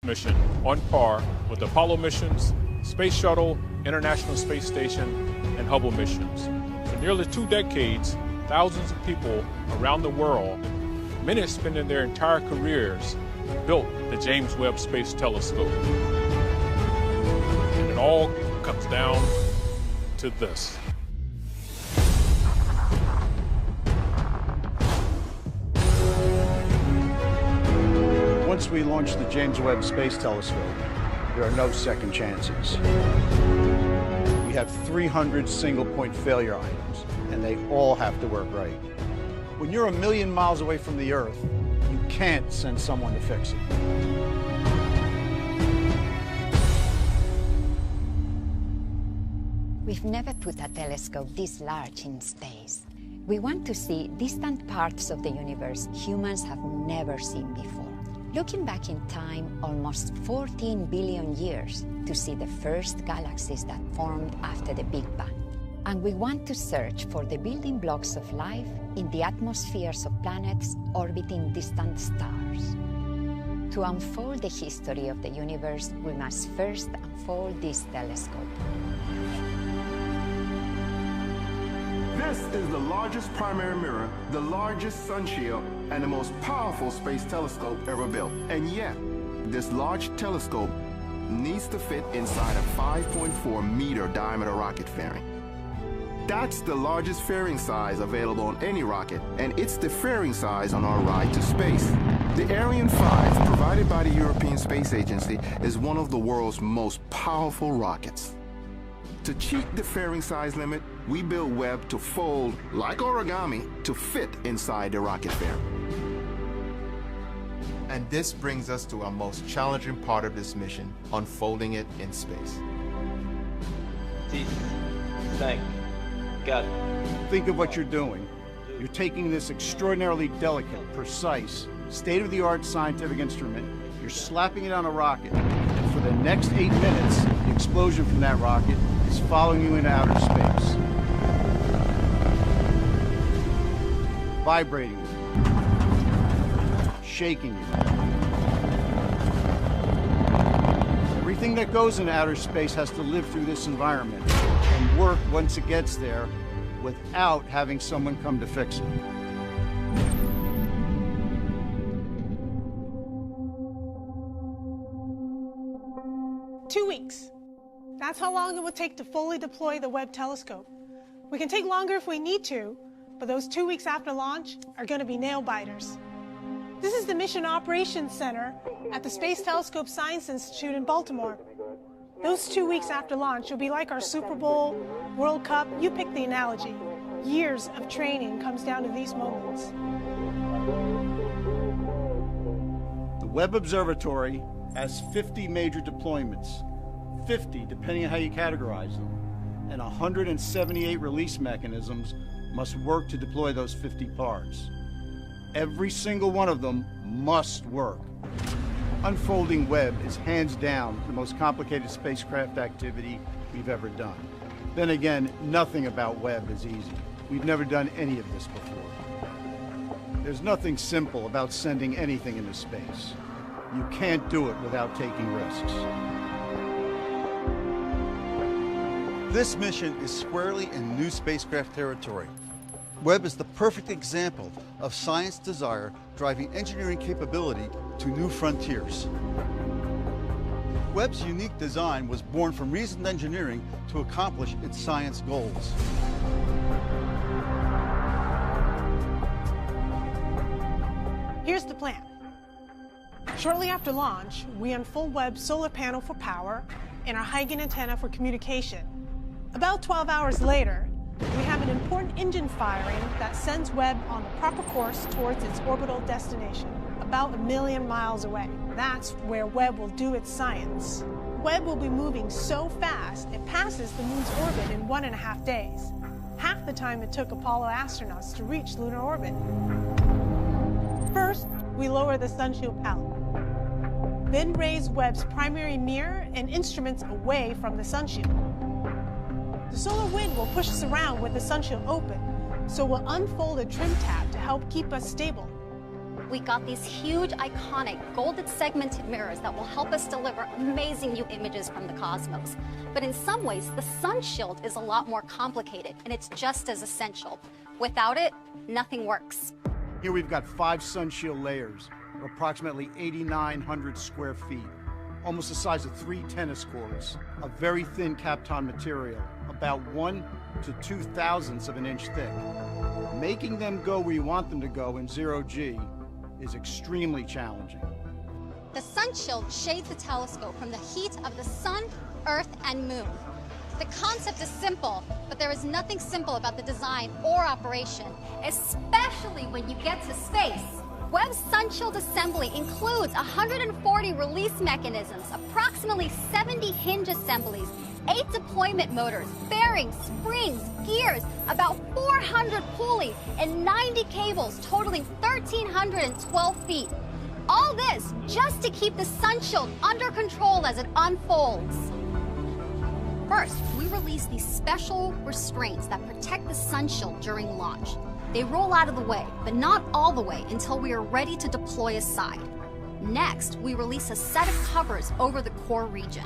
mission on par with Apollo missions, Space Shuttle, International Space Station, and Hubble missions. For nearly 2 decades, thousands of people around the world, many spending their entire careers, built the James Webb Space Telescope. And it all comes down to this. Once we launch the James Webb Space Telescope, there are no second chances. We have 300 single-point failure items, and they all have to work right. When you're 1,000,000 miles away from the Earth, you can't send someone to fix it. We've never put a telescope this large in space. We want to see distant parts of the universe humans have never seen before. Looking back in time almost 14 billion years to see the first galaxies that formed after the Big Bang. And we want to search for the building blocks of life in the atmospheres of planets orbiting distant stars. To unfold the history of the universe, we must first unfold this telescope. This is the largest primary mirror, the largest sun shield, and the most powerful space telescope ever built. And yet, this large telescope needs to fit inside a 5.4-meter diameter rocket fairing. That's the largest fairing size available on any rocket, and it's the fairing size on our ride to space. The Ariane 5, provided by the European Space Agency, is one of the world's most powerful rockets. To cheat the fairing size limit, we built Webb to fold, like origami, to fit inside the rocket fairing. And this brings us to our most challenging part of this mission, unfolding it in space. Thank God. Think of what you're doing. You're taking this extraordinarily delicate, precise, state-of-the-art scientific instrument, you're slapping it on a rocket, and for the next 8 minutes, the explosion from that rocket is following you into outer space. Vibrating you, shaking you. Everything that goes into outer space has to live through this environment and work once it gets there without having someone come to fix it. Two weeks. That's how long it would take to fully deploy the Webb telescope. We can take longer if we need to, but those 2 weeks after launch are going to be nail-biters. This is the Mission Operations Center at the Space Telescope Science Institute in Baltimore. Those 2 weeks after launch will be like our Super Bowl, World Cup, you pick the analogy. Years of training comes down to these moments. The Webb Observatory has 50 major deployments, 50 depending on how you categorize them, and 178 release mechanisms must work to deploy those 50 parts. Every single one of them must work. Unfolding Webb is hands down the most complicated spacecraft activity we've ever done. Then again, nothing about Webb is easy. We've never done any of this before. There's nothing simple about sending anything into space. You can't do it without taking risks. This mission is squarely in new spacecraft territory. Webb is the perfect example of science desire driving engineering capability to new frontiers. Webb's unique design was born from reasoned engineering to accomplish its science goals. Here's the plan. Shortly after launch, we unfold Webb's solar panel for power and our Huygens antenna for communication. About 12 hours later, we have an important engine firing that sends Webb on the proper course towards its orbital destination, about 1,000,000 miles away. That's where Webb will do its science. Webb will be moving so fast, it passes the moon's orbit in 1.5 days, half the time it took Apollo astronauts to reach lunar orbit. First, we lower the sunshield pallet, then raise Webb's primary mirror and instruments away from the sunshield. The solar wind will push us around with the sunshield open, so we'll unfold a trim tab to help keep us stable. We got these huge, iconic, golden segmented mirrors that will help us deliver amazing new images from the cosmos. But in some ways, the sun shield is a lot more complicated, and it's just as essential. Without it, nothing works. Here we've got 5 sun shield layers, or approximately 8,900 square feet, almost the size of 3 tennis courts, a very thin Kapton material, about 1 to 2/1000ths of an inch thick. Making them go where you want them to go in zero-G is extremely challenging. The sun shield shades the telescope from the heat of the sun, earth, and moon. The concept is simple, but there is nothing simple about the design or operation, especially when you get to space. Webb's sun shield assembly includes 140 release mechanisms, approximately 70 hinge assemblies, 8 deployment motors, bearings, springs, gears, about 400 pulleys, and 90 cables totaling 1,312 feet. All this just to keep the sun shield under control as it unfolds. First, we release these special restraints that protect the sun shield during launch. They roll out of the way, but not all the way until we are ready to deploy aside. Next, we release a set of covers over the core region.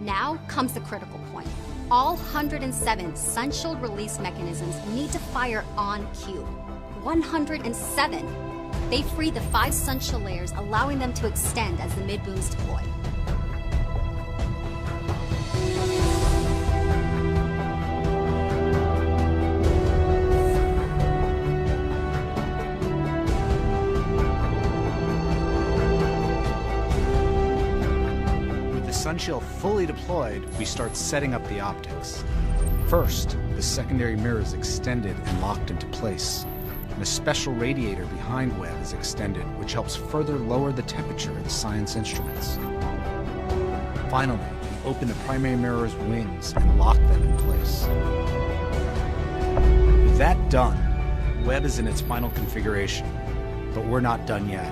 Now comes the critical point. All 107 sun shield release mechanisms need to fire on cue. 107. They free the 5 sun shield layers, allowing them to extend as the mid-booms deploy. Sun shield fully deployed, we start setting up the optics. First, the secondary mirror is extended and locked into place, and a special radiator behind Webb is extended, which helps further lower the temperature of the science instruments. Finally, we open the primary mirror's wings and lock them in place. With that done, Webb is in its final configuration, but we're not done yet.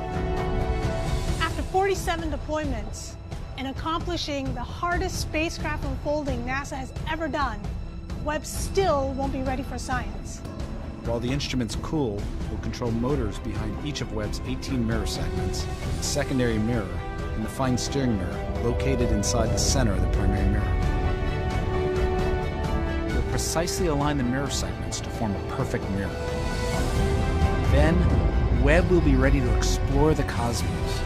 After 47 deployments, and accomplishing the hardest spacecraft unfolding NASA has ever done, Webb still won't be ready for science. While the instruments cool, we'll control motors behind each of Webb's 18 mirror segments, the secondary mirror, and the fine steering mirror located inside the center of the primary mirror. We'll precisely align the mirror segments to form a perfect mirror. Then, Webb will be ready to explore the cosmos.